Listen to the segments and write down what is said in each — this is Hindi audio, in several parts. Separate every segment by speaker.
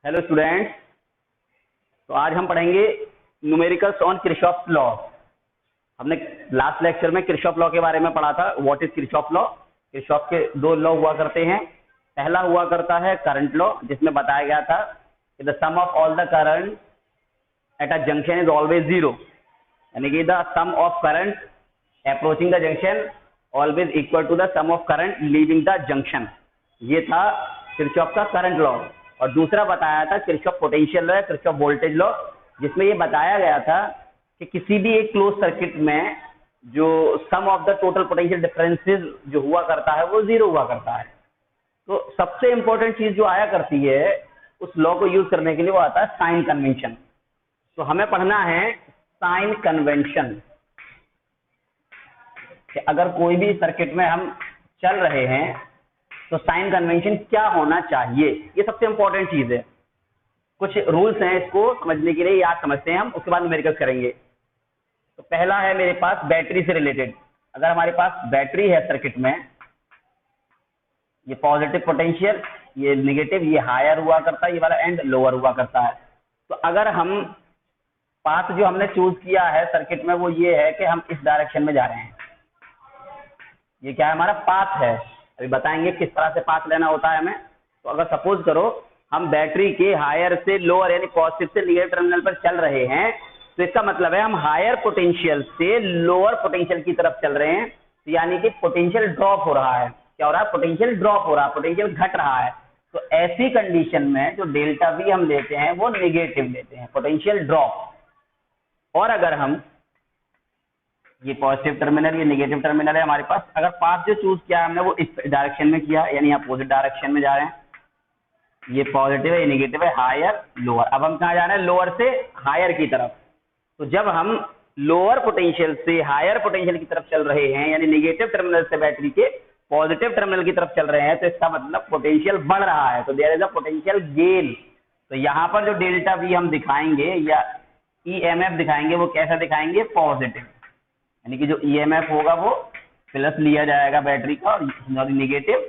Speaker 1: Hello students. तो आज हम पढ़ेंगे न्यूमेरिकल्स ऑन किरचॉफ लॉ। हमने लास्ट लेक्चर में किरचॉफ लॉ के बारे में पढ़ा था। What is Kirchhoff law? Kirchhoff के दो लॉ हुआ करते हैं। पहला हुआ करता है करंट लॉ, जिसमें बताया गया था कि the sum of all the current at a junction is always zero, यानी कि the sum of current approaching the junction always equal to the sum of current leaving the junction. ये था किरचॉफ का करंट लॉ। और दूसरा बताया था किरचॉफ पोटेंशियल लॉ या किरचॉफ वोल्टेज लॉ, जिसमें ये बताया गया था कि किसी भी एक क्लोज सर्किट में जो sum of the total potential differences जो हुआ करता है वो जीरो हुआ करता है। तो सबसे इंपॉर्टेंट चीज जो आया करती है उस लॉ को यूज करने के लिए वो आता है साइन कन्वेंशन। तो हमें पढ़ना है साइन कन्वेंशन कि अगर कोई भी सर्किट में हम चल रहे हैं तो साइन कन्वेंशन क्या होना चाहिए, ये सबसे इंपॉर्टेंट चीज है। कुछ रूल्स हैं, इसको समझने के लिए याद समझते हैं हम, उसके बाद न्यूमेरिकल्स करेंगे। तो पहला है मेरे पास बैटरी से रिलेटेड। अगर हमारे पास बैटरी है सर्किट में, ये पॉजिटिव पोटेंशियल, ये निगेटिव, ये हायर हुआ करता है, ये वाला एंड लोअर हुआ करता है। तो अगर हम पाथ जो हमने चूज किया है सर्किट में वो ये है कि हम इस डायरेक्शन में जा रहे हैं। ये क्या है? हमारा पाथ है। अभी बताएंगे किस तरह से पाथ लेना होता है हमें। तो अगर सपोज करो हम बैटरी के हायर से लोअर यानी पॉजिटिव से निगेटिव टर्मिनल पर चल रहे हैं, तो इसका मतलब है हम हायर पोटेंशियल से लोअर पोटेंशियल की तरफ चल रहे हैं। तो यानी कि पोटेंशियल ड्रॉप हो रहा है। क्या हो रहा है? पोटेंशियल ड्रॉप हो रहा है, पोटेंशियल घट रहा है। तो ऐसी कंडीशन में जो डेल्टा वी हम लेते हैं वो निगेटिव लेते हैं, पोटेंशियल ड्रॉप। और अगर हम ये पॉजिटिव टर्मिनल, ये नेगेटिव टर्मिनल है हमारे पास, अगर पाथ जो चूज किया है हमने वो इस डायरेक्शन में किया, यानी अपोजिट डायरेक्शन में जा रहे हैं। ये पॉजिटिव है, ये नेगेटिव है, हायर लोअर। अब हम कहाँ जा रहे हैं? लोअर से हायर की तरफ। तो जब हम लोअर पोटेंशियल से हायर पोटेंशियल की तरफ चल रहे हैं, यानी नेगेटिव टर्मिनल से बैटरी के पॉजिटिव टर्मिनल की तरफ चल रहे हैं, तो इसका मतलब पोटेंशियल बढ़ रहा है। तो there is a potential gain. तो यहाँ पर जो डेल्टा वी हम दिखाएंगे या ईएमएफ दिखाएंगे वो कैसा दिखाएंगे? पॉजिटिव, यानी कि जो ईएमएफ होगा वो प्लस लिया जाएगा बैटरी का और निगेटिव,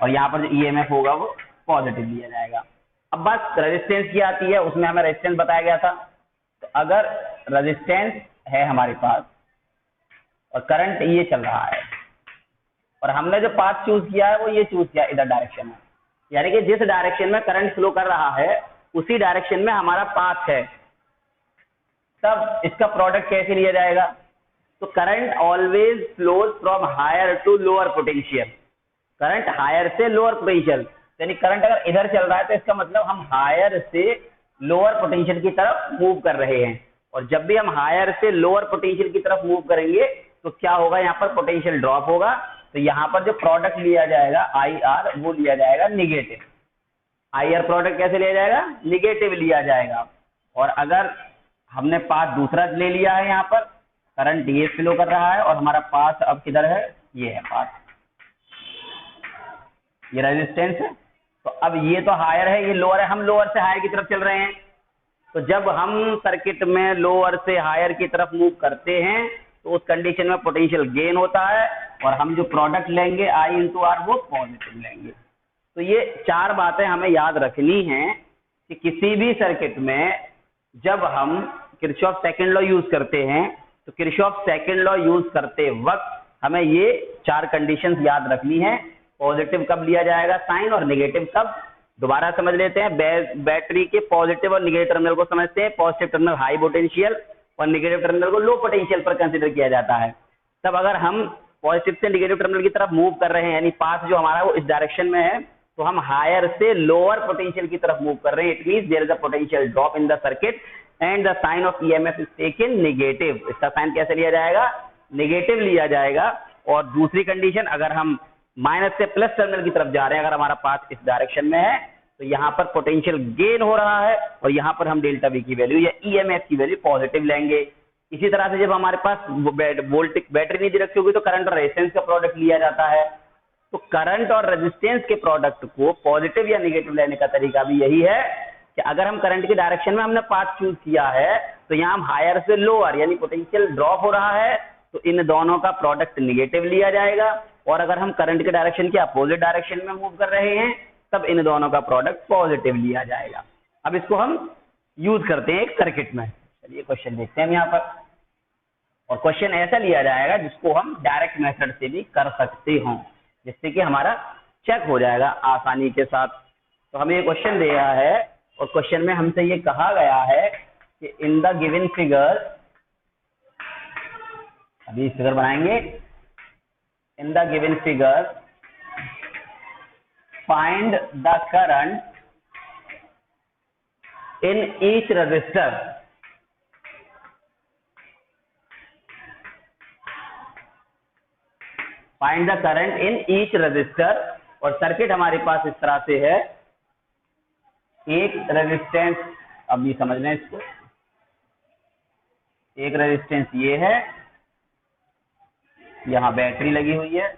Speaker 1: और यहाँ पर जो ईएमएफ होगा वो पॉजिटिव लिया जाएगा। अब बात रेजिस्टेंस की आती है, उसमें हमें रेजिस्टेंस बताया गया था। तो अगर रेजिस्टेंस है हमारे पास और करंट ये चल रहा है और हमने जो पाथ चूज किया है वो ये चूज किया इधर डायरेक्शन में, यानी कि जिस डायरेक्शन में करंट फ्लो कर रहा है उसी डायरेक्शन में हमारा पाथ है, तब इसका प्रोडक्ट कैसे लिया जाएगा? तो current always flows from higher to lower potential. Current higher से लोअर पोटेंशियल, यानी करंट अगर इधर चल रहा है तो इसका मतलब हम हायर से लोअर पोटेंशियल की तरफ मूव कर रहे हैं। और जब भी हम हायर से लोअर पोटेंशियल की तरफ मूव करेंगे तो क्या होगा? यहाँ पर पोटेंशियल ड्रॉप होगा। तो यहाँ पर जो प्रोडक्ट लिया जाएगा आई आर, वो लिया जाएगा निगेटिव। आई आर प्रोडक्ट कैसे लिया जाएगा? निगेटिव लिया जाएगा। और अगर हमने पाथ दूसरा ले लिया है, यहाँ पर करंट ये फ्लो कर रहा है और हमारा पाथ अब किधर है? ये है पाथ, ये रेजिस्टेंस है। तो अब ये तो हायर है, ये लोअर है, हम लोअर से हायर की तरफ चल रहे हैं। तो जब हम सर्किट में लोअर से हायर की तरफ मूव करते हैं तो उस कंडीशन में पोटेंशियल गेन होता है और हम जो प्रोडक्ट लेंगे आई इंटू आर वो पॉजिटिव लेंगे। तो ये चार बातें हमें याद रखनी है कि किसी भी सर्किट में जब हम किरचॉफ सेकंड लॉ यूज करते हैं तो किरचॉफ सेकंड लॉ यूज करते वक्त हमें ये चार कंडीशंस याद रखनी है। पॉजिटिव कब लिया जाएगा साइन और नेगेटिव कब? दोबारा समझ लेते हैं। बैटरी के पॉजिटिव और नेगेटिव टर्मिनल को समझते हैं। पॉजिटिव टर्मिनल हाई पोटेंशियल और नेगेटिव टर्मिनल को लो पोटेंशियल पर कंसीडर किया जाता है। तब अगर हम पॉजिटिव से नेगेटिव टर्मिनल की तरफ मूव कर रहे हैं, यानी पाथ जो हमारा वो इस डायरेक्शन में है, तो हम हायर से लोअर पोटेंशियल की तरफ मूव कर रहे हैं। It means there is a potential drop in the circuit and the sign of EMF is taken negative. इसका साइन कैसे लिया जाएगा? नेगेटिव लिया जाएगा। और दूसरी कंडीशन, अगर हम माइनस से प्लस टर्मिनल की तरफ जा रहे हैं, अगर हमारा पाथ इस डायरेक्शन में है, तो यहाँ पर पोटेंशियल गेन हो रहा है और यहाँ पर हम डेल्टा वी की वैल्यू या ईएमएफ की वैल्यू पॉजिटिव लेंगे। इसी तरह से जब हमारे पास वोल्टेज बैटरी नहीं दी रखी होगी तो करंट और रेजिस्टेंस का प्रोडक्ट लिया जाता है। तो करंट और रेजिस्टेंस के प्रोडक्ट को पॉजिटिव या निगेटिव लेने का तरीका भी यही है कि अगर हम करंट की डायरेक्शन में हमने पाथ चूज किया है तो यहाँ हम हायर से लोअर यानी पोटेंशियल ड्रॉप हो रहा है, तो इन दोनों का प्रोडक्ट निगेटिव लिया जाएगा। और अगर हम करंट के डायरेक्शन के अपोजिट डायरेक्शन में मूव कर रहे हैं तब इन दोनों का प्रोडक्ट पॉजिटिव लिया जाएगा। अब इसको हम यूज करते हैं एक सर्किट में। चलिए क्वेश्चन देखते हैं हम यहाँ पर, और क्वेश्चन ऐसा लिया जाएगा जिसको हम डायरेक्ट मेथड से भी कर सकते हो, जिससे कि हमारा चेक हो जाएगा आसानी के साथ। तो हमें ये क्वेश्चन दिया है और क्वेश्चन में हमसे ये कहा गया है कि इन द गिवन फिगर, अभी फिगर बनाएंगे, in the given figure find the current in each resistor, find the current in each resistor. और सर्किट हमारे पास इस तरह से है, एक रेजिस्टेंस, अब ये समझ लें इसको, एक रेजिस्टेंस ये है, यहां बैटरी लगी हुई है,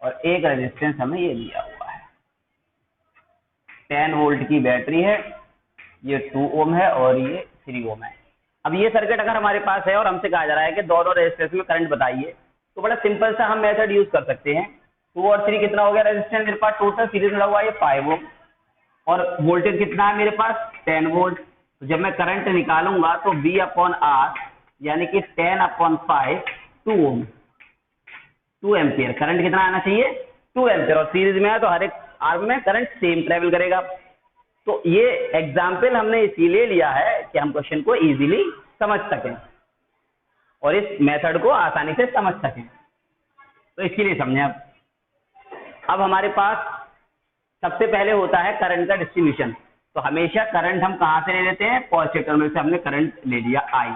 Speaker 1: और एक रेजिस्टेंस हमें ये दिया हुआ है, 10 वोल्ट की बैटरी है, ये 2 ओम है और ये 3 ओम है। अब ये सर्किट अगर हमारे पास है और हमसे कहा जा रहा है कि दोनों रेजिस्टेंस में करंट बताइए, तो बड़ा सिंपल सा हम मेथड यूज कर सकते हैं। 2 और 3 कितना हो गया रेजिस्टेंस मेरे पास, टोटल सीरीज में लगा हुआ है 5 ओम, और वोल्टेज कितना है मेरे पास 10 वोल्ट। तो जब मैं करंट निकालूंगा तो V अपॉन R यानी कि 10 अपॉन 5 2 ओम, 2 एम्पियर करंट कितना आना चाहिए 2 एम्पियर, और सीरीज में है तो हर एक आर्म में करंट सेम ट्रेवल करेगा। तो ये एग्जाम्पल हमने इसीलिए लिया है कि हम क्वेश्चन को इजीली समझ सकें और इस मेथड को आसानी से समझ सकें, तो इसके लिए समझें। अब हमारे पास सबसे पहले होता है करंट का डिस्ट्रीब्यूशन। तो हमेशा करंट हम कहां से ले लेते हैं, पॉजिटिव टर्मिनल से हमने करंट ले लिया I,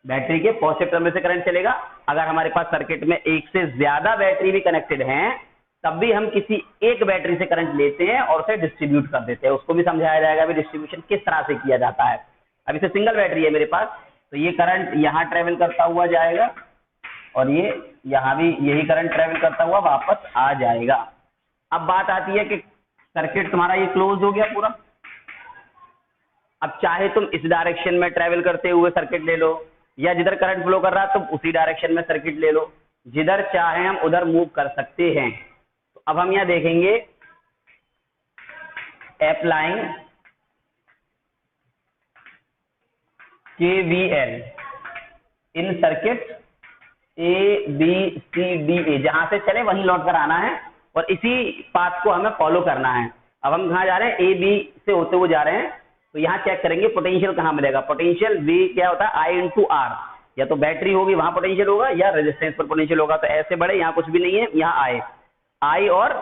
Speaker 1: बैटरी के पॉजिटिव टर्मिनल से करंट चलेगा। अगर हमारे पास सर्किट में एक से ज्यादा बैटरी भी कनेक्टेड हैं, तब भी हम किसी एक बैटरी से करंट लेते हैं और उसे डिस्ट्रीब्यूट कर देते हैं। उसको भी समझाया जाएगा भी डिस्ट्रीब्यूशन किस तरह से किया जाता है। अब इसे सिंगल बैटरी है मेरे पास, तो ये करंट यहाँ ट्रेवल करता हुआ जाएगा और ये यहाँ भी यही करंट ट्रेवल करता हुआ वापस आ जाएगा। अब बात आती है कि सर्किट तुम्हारा ये क्लोज हो गया पूरा। अब चाहे तुम इस डायरेक्शन में ट्रेवल करते हुए सर्किट ले लो, या जिधर करंट फ्लो कर रहा है तुम उसी डायरेक्शन में सर्किट ले लो, जिधर चाहे हम उधर मूव कर सकते हैं। तो अब हम यहां देखेंगे अप्लाइंग KVL इन सर्किट ABCDE, जहां से चले वहीं लौट कर आना है और इसी पाथ को हमें फॉलो करना है। अब हम कहां जा रहे हैं, AB से होते हुए जा रहे हैं, तो यहाँ चेक करेंगे पोटेंशियल कहां मिलेगा। पोटेंशियल V क्या होता है I इंटू R, या तो बैटरी होगी वहां पोटेंशियल होगा या रेजिस्टेंस पर पोटेंशियल होगा। तो ऐसे बड़े यहाँ कुछ भी नहीं है, यहाँ I और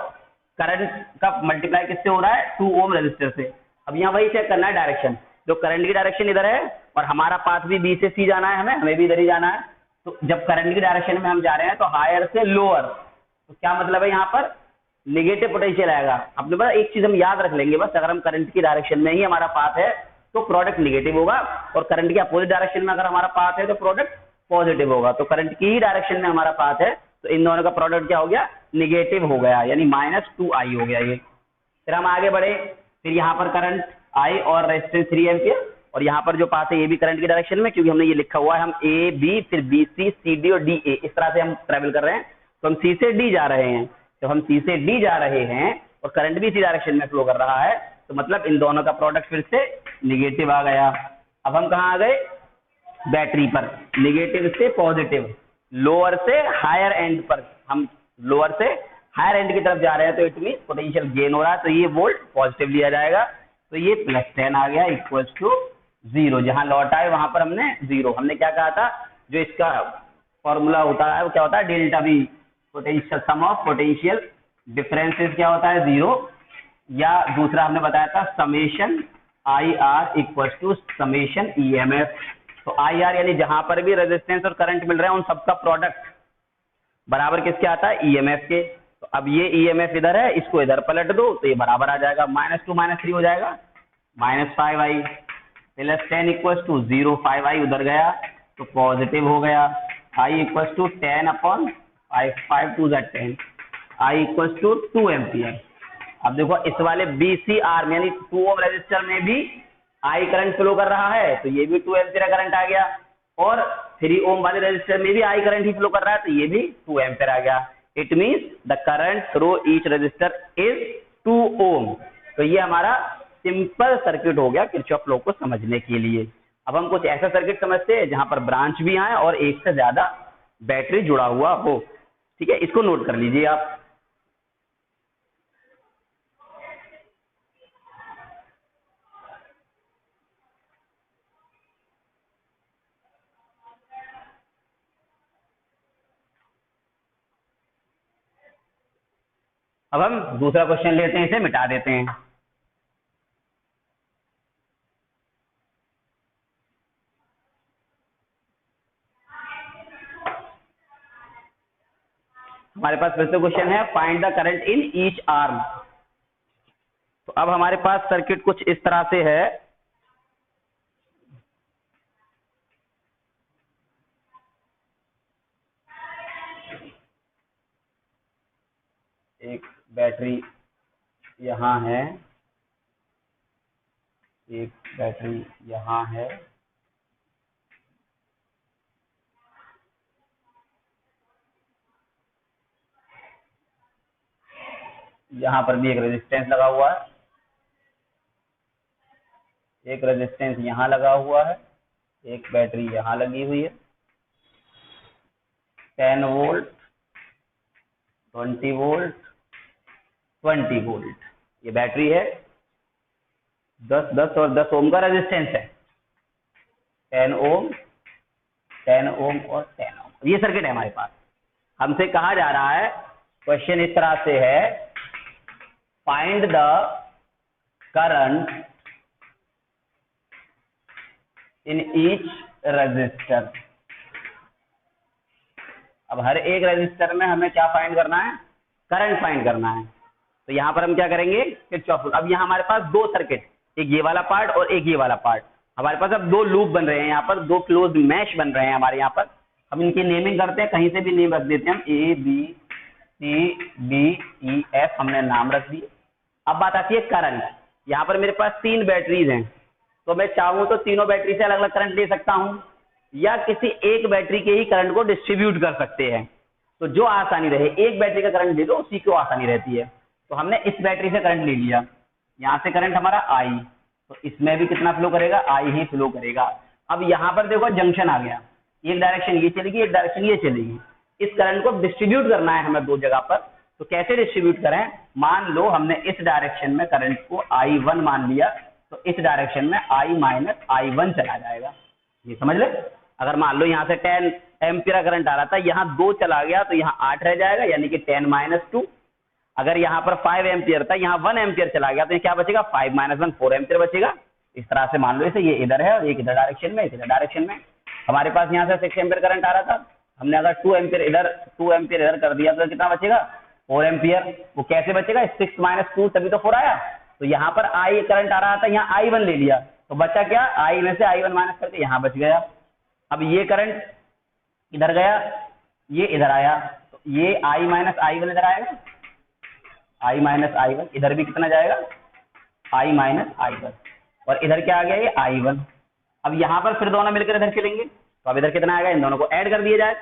Speaker 1: करंट का मल्टीप्लाई किससे हो रहा है 2 ओम रेजिस्टर से। अब यहाँ वही चेक करना है डायरेक्शन, जो करंट की डायरेक्शन इधर है और हमारा पाथ भी B से C जाना है, हमें भी इधर ही जाना है। तो जब करंट की डायरेक्शन में हम जा रहे हैं तो हायर से लोअर, तो क्या मतलब है यहाँ पर नेगेटिव पोटेंशियल आएगा। अपने पास एक चीज हम याद रख लेंगे बस, अगर हम करंट की डायरेक्शन में ही हमारा पाथ है तो प्रोडक्ट नेगेटिव होगा, और करंट की अपोजिट डायरेक्शन में अगर हमारा पाथ है तो प्रोडक्ट पॉजिटिव होगा। तो करंट की ही डायरेक्शन में हमारा पाथ है तो इन दोनों का प्रोडक्ट क्या हो गया, नेगेटिव हो गया, यानी -2I हो गया ये। फिर हम आगे बढ़े, फिर यहाँ पर करंट I और रेजिस्टेंस 3 एम्पियर, और यहाँ पर जो पाथ है ये भी करंट की डायरेक्शन में, क्योंकि हमने ये लिखा हुआ है हम AB फिर BC CD और DA इस तरह से हम ट्रेवल कर रहे हैं। तो हम C से D जा रहे हैं, तो हम C से D जा रहे हैं और करंट भी इसी डायरेक्शन में फ्लो कर रहा है, तो मतलब इन दोनों का प्रोडक्ट फिर से निगेटिव आ गया। अब हम कहाँ आ गए, बैटरी पर, निगेटिव से पॉजिटिव, लोअर से हायर एंड पर, हम लोअर से हायर एंड की तरफ जा रहे हैं, तो इट मीन पोटेंशियल गेन हो रहा है, तो ये वोल्ट पॉजिटिव लिया जाएगा। तो ये +10 आ गया इक्वल्स टू 0, जहां लौटा है वहां पर हमने 0। हमने क्या कहा था, जो इसका फॉर्मूला होता है वो क्या होता है, delta V, potential sum of potential differences क्या होता है 0, या दूसरा हमने बताया था summation IR equals to summation EMF। तो IR यानी जहां पर भी रेजिस्टेंस और करंट मिल रहे हैं उन सबका प्रोडक्ट बराबर किसके आता है, EMF के। तो अब ये EMF इधर है, इसको इधर पलट दो तो ये बराबर आ जाएगा, -2 -3 हो जाएगा, -5I + 10 इक्वल्स टू 0, 5I उधर गया तो पॉजिटिव हो गया, I equals to 10 upon 5 2 10, I equals to 2 ampere. अब देखो इस वाले BCR में यानी 2 ओम रेजिस्टर में भी I करंट फ्लो कर रहा है, तो ये भी 2 एम्पियर करंट आ गया, और 3 ओम वाले रेजिस्टर में भी I करंट ही फ्लो कर रहा है, तो ये भी 2 एम्पियर आ गया। It means the current through each resistor is ohm. तो ये हमारा सिंपल सर्किट हो गया किरचॉफ लॉ को समझने के लिए। अब हम कुछ ऐसा सर्किट समझते हैं जहां पर ब्रांच भी आए और एक से ज्यादा बैटरी जुड़ा हुआ हो। ठीक है, इसको नोट कर लीजिए आप। अब हम दूसरा क्वेश्चन लेते हैं, इसे मिटा देते हैं। हमारे पास फिर से क्वेश्चन है, find the current in each arm. तो अब हमारे पास सर्किट कुछ इस तरह से है। एक बैटरी यहां है, एक बैटरी यहां है, यहां पर भी एक रेजिस्टेंस लगा हुआ है, एक रेजिस्टेंस यहां लगा हुआ है, एक बैटरी यहां लगी हुई है। 10 वोल्ट, 20 वोल्ट, 20 वोल्ट ये बैटरी है। 10 और 10 ओम का रेजिस्टेंस है। 10 ओम, 10 ओम और 10 ओम, ये सर्किट है हमारे पास। हमसे कहा जा रहा है, क्वेश्चन इस तरह से है, find the current in each resistor. अब हर एक रजिस्टर में हमें क्या फाइंड करना है, करंट फाइंड करना है। तो यहां पर हम क्या करेंगे, किरचॉफ। अब यहाँ हमारे पास दो सर्किट, एक ये वाला पार्ट और एक ये वाला पार्ट। हमारे पास अब दो लूप बन रहे हैं, यहाँ पर दो क्लोज मैश बन रहे हैं हमारे यहाँ पर। हम इनकी नेमिंग करते हैं, कहीं से भी नेम रख देते हैं हम, A B C D E F हमने नाम रख दिए। अब बात आती है करंट। यहाँ पर मेरे पास 3 बैटरीज हैं, तो मैं चाहूँ तो तीनों बैटरी से अलग अलग करंट ले सकता हूँ, या किसी एक बैटरी के ही करंट को डिस्ट्रीब्यूट कर सकते हैं। तो जो आसानी रहे, एक बैटरी का करंट ले लो, उसी को आसानी रहती है। तो हमने इस बैटरी से करंट ले लिया, यहाँ से करंट हमारा आई, तो इसमें भी कितना फ्लो करेगा, आई ही फ्लो करेगा। अब यहाँ पर देखो जंक्शन आ गया, एक डायरेक्शन ये चलेगी, एक डायरेक्शन ये चलेगी। इस करंट को डिस्ट्रीब्यूट करना है हमें दो जगह पर। तो कैसे डिस्ट्रीब्यूट करें, मान लो हमने इस डायरेक्शन में करंट को I1 मान लिया, तो इस डायरेक्शन में I माइनस I1 चला जाएगा। ये समझ ले। अगर मान लो यहाँ से 10 एम्पियर करंट आ रहा था, यहाँ 2 चला गया, तो यहाँ 8 रह जाएगा, यानी कि 10 माइनस 2। अगर यहाँ पर 5 एम्पियर था, यहाँ 1 एम्पियर चला गया, तो क्या बचेगा, 5 माइनस 1 4 एम्पियर बचेगा। इस तरह से मान लो इसे, ये इधर है और एक इधर डायरेक्शन में, इधर डायरेक्शन में। हमारे पास यहाँ से 6 एम्पियर करंट आ रहा था, हमने अगर 2 एम्पियर इधर कर दिया, तो कितना बचेगा, 4 एम्पियर। वो कैसे बचेगा, 6 माइनस 2 तभी तो 4 आया। तो यहाँ पर आई करंट आ रहा था, यहाँ I1 ले लिया, तो बचा क्या, आई में से I1 माइनस करके यहाँ बच गया। अब ये करंट इधर गया, ये इधर आया, तो ये I माइनस I1 इधर आएगा, I माइनस I1 इधर भी कितना जाएगा, I माइनस I1, और इधर क्या आ गया, ये I1। अब यहाँ पर फिर दोनों मिलकर इधर चलेंगे, तो अब इधर कितना आएगा, इन दोनों को ऐड कर दिया जाए।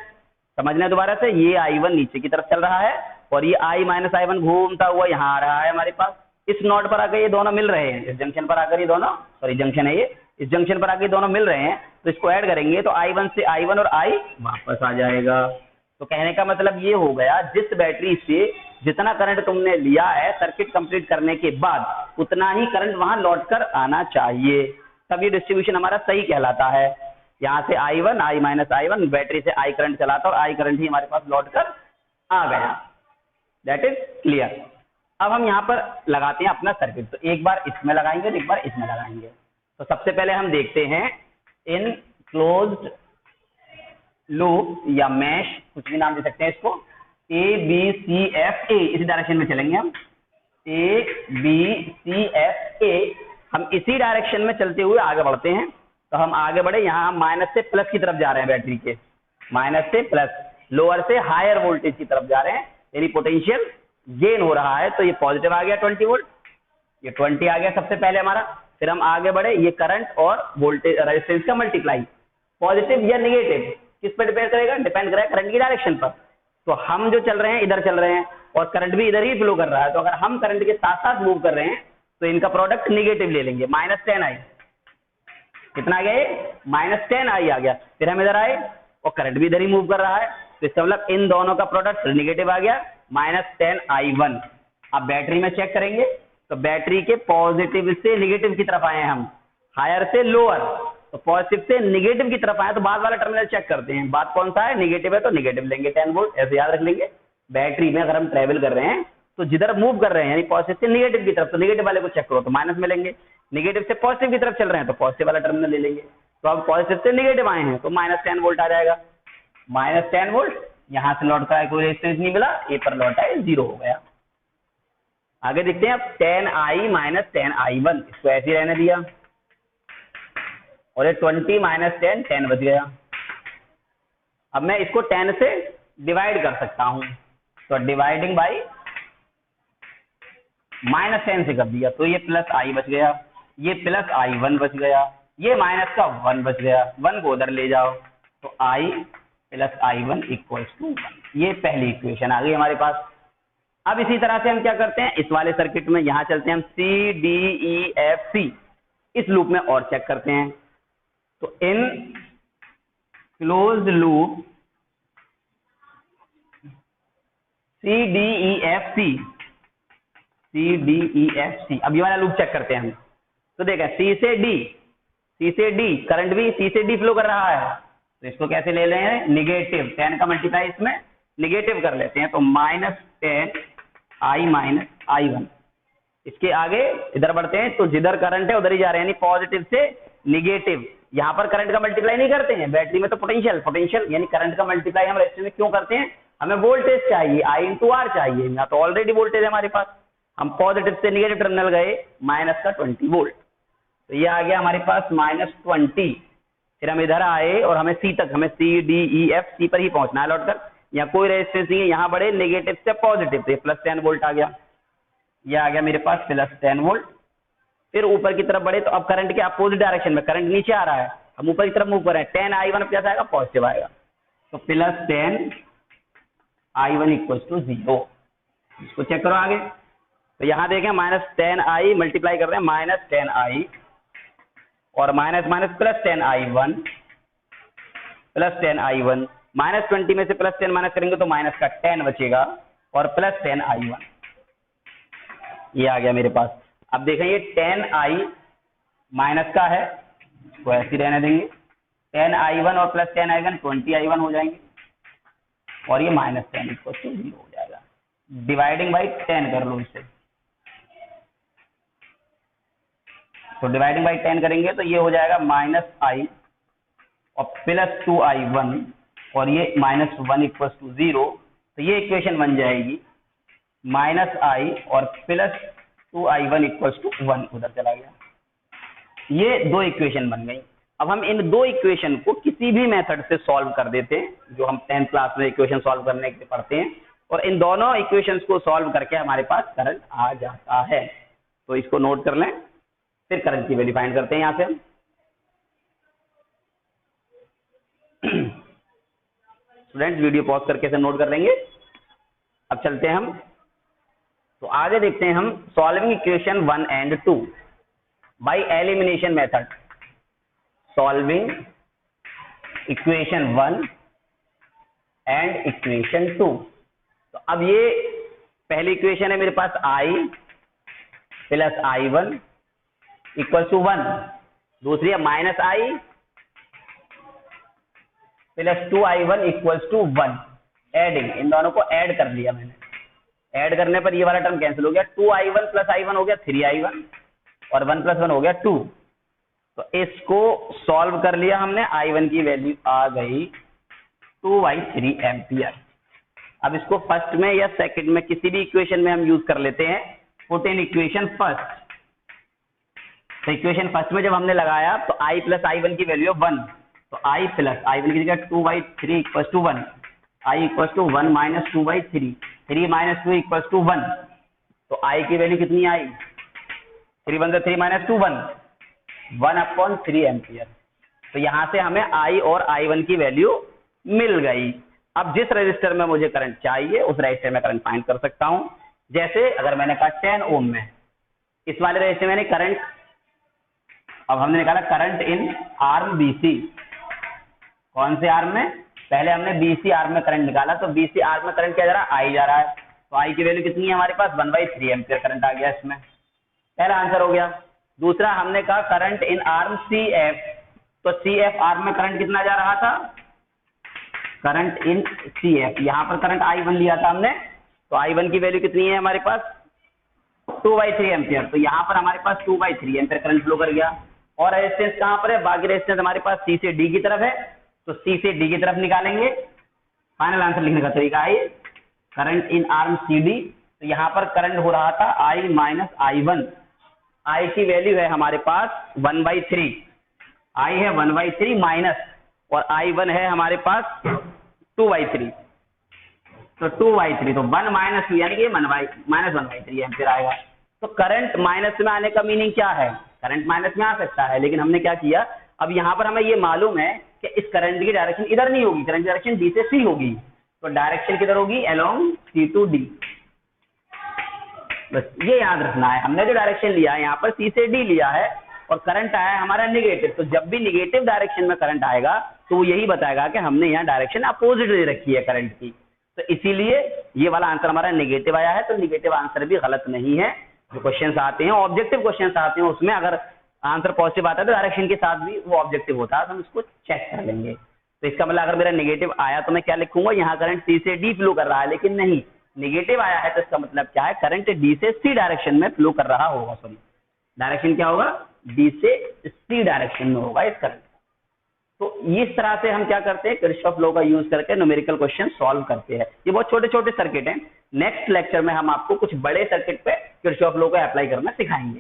Speaker 1: समझना दोबारा से, ये I1 नीचे की तरफ चल रहा है और ये I माइनस I1 घूमता हुआ यहाँ आ रहा है हमारे पास। इस नोड पर आकर ये दोनों मिल रहे हैं, इस जंक्शन पर आकर ये दोनों, सॉरी जंक्शन है ये, इस जंक्शन पर आकर दोनों मिल रहे हैं। तो इसको ऐड करेंगे तो I1 से I1 और I वापस आ जाएगा। तो कहने का मतलब ये हो गया, जिस बैटरी से जितना करंट तुमने लिया है सर्किट कंप्लीट करने के बाद, उतना ही करंट वहां लौट कर आना चाहिए, तब ये डिस्ट्रीब्यूशन हमारा सही कहलाता है। यहाँ से I1, I minus I1, battery से I करंट चलाता और I करंट ही हमारे पास लौट कर आ गया। That is clear. अब हम यहाँ पर लगाते हैं अपना सर्किट, तो एक बार इसमें लगाएंगे और एक बार इसमें लगाएंगे। तो सबसे पहले हम देखते हैं, इन क्लोज्ड लूप या मैश, कुछ भी नाम दे सकते हैं इसको, A B C F A, इसी डायरेक्शन में चलेंगे हम, A B C F A। हम इसी डायरेक्शन में चलते हुए आगे बढ़ते हैं। तो हम आगे बढ़े, यहाँ हम माइनस से प्लस की तरफ जा रहे हैं, बैटरी के माइनस से प्लस, लोअर से हायर वोल्टेज की तरफ जा रहे हैं, यानी पोटेंशियल गेन हो रहा है। तो ये पॉजिटिव आ गया 20 वोल्ट, ये 20 आ गया सबसे पहले हमारा। फिर हम आगे बढ़े, ये करंट और वोल्टेज रेजिस्टेंस का मल्टीप्लाई, पॉजिटिव या नेगेटिव किस पर डिपेंड करेगा, डिपेंड करेगा करंट की डायरेक्शन पर। तो हम जो चल रहे हैं इधर चल रहे हैं, और करंट भी इधर ही फ्लो कर रहा है, तो अगर हम करंट के साथ साथ मूव कर रहे हैं तो इनका प्रोडक्ट निगेटिव ले लेंगे, -10i। कितना आ गया? -10i आ गया। फिर हम इधर आए और करंट भी इधर ही मूव कर रहा है, तो इसका मतलब इन दोनों का प्रोडक्ट निगेटिव आ गया, -10i1। अब बैटरी में चेक करेंगे तो बैटरी के पॉजिटिव से निगेटिव की तरफ आए हैं हम, हायर से लोअर, तो पॉजिटिव से निगेटिव की तरफ आए तो बाद वाला टर्मिनल चेक करते हैं, बाद कौन सा है? निगेटिव है तो निगेटिव लेंगे 10 वोल्ट, ऐसे याद रख लेंगे। बैटरी में अगर हम ट्रेवल कर रहे हैं तो जिधर मूव कर रहे हैं यानी पॉजिटिव से निगेटिव की तरफ, तो निगेटिव वाले को चेक करो तो माइनस में लेंगे, निगेटिव से पॉजिटिव की तरफ चल रहे हैं तो पॉजिटिव वाला टर्मिनल ले लेंगे। तो अब पॉजिटिव से निगेटिव आए हैं तो -10 वोल्ट आ जाएगा, -10 वोल्ट। यहां से लौटता है कोई रेजिस्टेंस नहीं मिला, ए पर लौटा है 0 हो गया। आगे देखते हैं अब 10i - 10i1, इसको ऐसे ही रहने दिया और ये 20 - 10 10 बच गया। अब मैं इसको 10 से डिवाइड कर सकता हूं, तो डिवाइडिंग बाई -10 से कर दिया तो ये +i बच गया, ये +i1 बच गया, ये माइनस का 1 बच गया, 1 को उधर ले जाओ तो i + i1 = 1। ये पहली इक्वेशन आ गई हमारे पास। अब इसी तरह से हम क्या करते हैं, इस वाले सर्किट में यहां चलते हैं हम C D E F C, इस लूप में और चेक करते हैं। तो इन closed loop C D E F C, C D E F C, अब ये वाला लूप चेक करते हैं हम। तो देखा C से D करंट भी C से D फ्लो कर रहा है, तो इसको कैसे ले रहे हैं? निगेटिव, 10 का मल्टीप्लाई इसमें निगेटिव कर लेते हैं तो -10i - i1। इसके आगे इधर बढ़ते हैं तो जिधर करंट है उधर ही जा रहे हैं, यानी पॉजिटिव से निगेटिव। यहाँ पर करंट का मल्टीप्लाई नहीं करते हैं, बैटरी में तो पोटेंशियल यानी करंट का मल्टीप्लाई हम रेजिस्टेंस में क्यों करते हैं? हमें वोल्टेज चाहिए, I × R चाहिए, यहाँ तो ऑलरेडी वोल्टेज है हमारे पास। हम पॉजिटिव से निगेटिव टर्मिनल गए, -20 वोल्ट, तो ये आ गया हमारे पास -20। फिर हम इधर आए और हमें C तक, हमें C D E F C पर ही पहुंचना है लौटकर। यहाँ कोई रेजिस्टेंस नहीं है, यहाँ बढ़े नेगेटिव से पॉजिटिव, तो +10 वोल्ट आ गया, ये आ गया मेरे पास +10 वोल्ट। फिर ऊपर की तरफ बढ़े तो अब करंट के अपोजिट डायरेक्शन में, करंट नीचे आ रहा है, हम ऊपर की तरफ मूव कर रहे हैं, 10i1 प्लस आएगा, पॉजिटिव आएगा, तो +10i1 = 0। इसको चेक करो आगे, तो यहाँ देखें -10i मल्टीप्लाई कर रहे हैं -10i और माइनस +10i1 +10i1, -20 में से +10 माइनस करेंगे तो माइनस का 10 बचेगा और +10i1, ये आ गया मेरे पास। अब देखें ये 10i माइनस का है, इसको ऐसे रहने देंगे, 10i1 और +10i1 20i1 हो जाएंगे और ये -10 = 0 हो जाएगा। डिवाइडिंग बाई 10 कर लो इसे, तो डिवाइडिंग बाई 10 करेंगे तो ये हो जाएगा -i और +2i1 और ये -1 = 0, तो ये इक्वेशन बन जाएगी -i और +2i1 = 1, उधर चला गया। ये दो इक्वेशन बन गई। अब हम इन दो इक्वेशन को किसी भी मेथड से सॉल्व कर देते हैं, जो हम 10th क्लास में इक्वेशन सॉल्व करने के लिए पढ़ते हैं, और इन दोनों इक्वेशंस को सॉल्व करके हमारे पास करंट आ जाता है। तो इसको नोट कर लें, फिर करंट की वैल्यू फाइंड करते हैं यहां से हम। स्टूडेंट्स वीडियो पॉज करके इसे नोट कर लेंगे। अब चलते हैं हम, तो आगे देखते हैं हम solving equation 1 and 2 by elimination method. Solving equation 1 and equation 2। तो अब ये पहली इक्वेशन है मेरे पास i + i1 = 1, दूसरी है -i + 2i1 = 1। एडिंग, इन दोनों को ऐड कर लिया मैंने, ऐड करने पर ये वाला टर्म कैंसिल हो गया, 2i1 + i1 हो गया 3i1 और 1 + 1 हो गया 2। तो इसको सॉल्व कर लिया हमने, i1 की वैल्यू आ गई 2/3 एम्पियर। अब इसको फर्स्ट में या सेकंड में किसी भी इक्वेशन में हम यूज कर लेते हैं, पुट इन इक्वेशन फर्स्ट। तो इक्वेशन फर्स्ट में जब हमने लगाया तो i + i1 की वैल्यू है 1, तो i + i1 की जगह 2/3 = 1, i = 1 - 2/3, 3 - 2 = 1, तो i की वैल्यू कितनी आई, 3 × 3 - 2 1/3 एम्पियर। तो यहां से हमें i और i1 की वैल्यू मिल गई। अब जिस रजिस्टर में मुझे करंट चाहिए उस रजिस्टर में करंट फाइंड कर सकता हूं। जैसे अगर मैंने कहा 10 ओम में, इस वाले रजिस्टर में करंट, अब हमने निकाला करंट इन आर्म बीसी। कौन से आर्म में? पहले हमने बीसी आर्म में करंट निकाला, तो बीसी आर्म में करंट क्या जा रहा है? आई जा रहा है। तो आई की वैल्यू कितनी है हमारे पास? 1/3 एम्पियर करंट आ गया इसमें। पहला आंसर हो गया। दूसरा हमने कहा current in arm C F, तो सी एफ आर्म में करंट कितना जा रहा था? करंट इन सी एफ, यहां पर करंट I1 लिया था हमने, तो I1 की वैल्यू कितनी है हमारे पास? 2/3 एम्पियर। तो यहाँ पर हमारे पास 2/3 एम्पियर करंट फ्लो कर गया। और रेजिस्टेंस कहां पर है? बाकी रेजिस्टेंस हमारे पास सी से डी की तरफ है, तो सी से डी की तरफ निकालेंगे। फाइनल आंसर लिखने का तरीका है current in arm C D. तो यहाँ पर करंट हो रहा था I माइनस I1। I की वैल्यू है हमारे पास 1/3, I है 1/3 माइनस, और I1 है हमारे पास 2/3, तो 2/3, तो 1 माइनस 2 यानी कि माइनस 1/3 एम्पियर आएगा। तो करंट माइनस में आने का मीनिंग क्या है? करंट माइनस में आ सकता है, लेकिन हमने क्या किया, अब यहाँ पर हमें ये मालूम है कि इस करंट की डायरेक्शन इधर नहीं होगी, करंट की डायरेक्शन डी से सी होगी। तो डायरेक्शन किधर होगी? Along C to D. बस ये याद रखना है, हमने जो डायरेक्शन लिया है यहाँ पर सी से डी लिया है, और करंट आया है हमारा निगेटिव। तो जब भी निगेटिव डायरेक्शन में करंट आएगा तो वो यही बताएगा कि हमने यहाँ डायरेक्शन अपोजिट दे रखी है करंट की। तो इसीलिए ये वाला आंसर हमारा नेगेटिव आया है। तो नेगेटिव आंसर भी गलत नहीं है। जो क्वेश्चंस आते हैं, ऑब्जेक्टिव क्वेश्चंस आते हैं, उसमें अगर आंसर पॉजिटिव आता है तो डायरेक्शन के साथ भी वो ऑब्जेक्टिव होता है, तो हम इसको चेक कर लेंगे। तो इसका मतलब अगर मेरा नेगेटिव आया तो मैं क्या लिखूंगा? यहाँ करंट सी से डी फ्लो कर रहा है, लेकिन नहीं, नेगेटिव आया है तो इसका मतलब क्या है? करंट डी से सी डायरेक्शन में फ्लो कर रहा होगा। सॉरी, डायरेक्शन क्या होगा? डी से सी डायरेक्शन में होगा इस करंट। तो इस तरह से हम क्या करते हैं? किरचॉफ लॉ का यूज करके न्यूमेरिकल क्वेश्चन सॉल्व करते हैं। ये बहुत छोटे छोटे सर्किट हैं। नेक्स्ट लेक्चर में हम आपको कुछ बड़े सर्किट पे किरचॉफ लॉ को अप्लाई करना सिखाएंगे।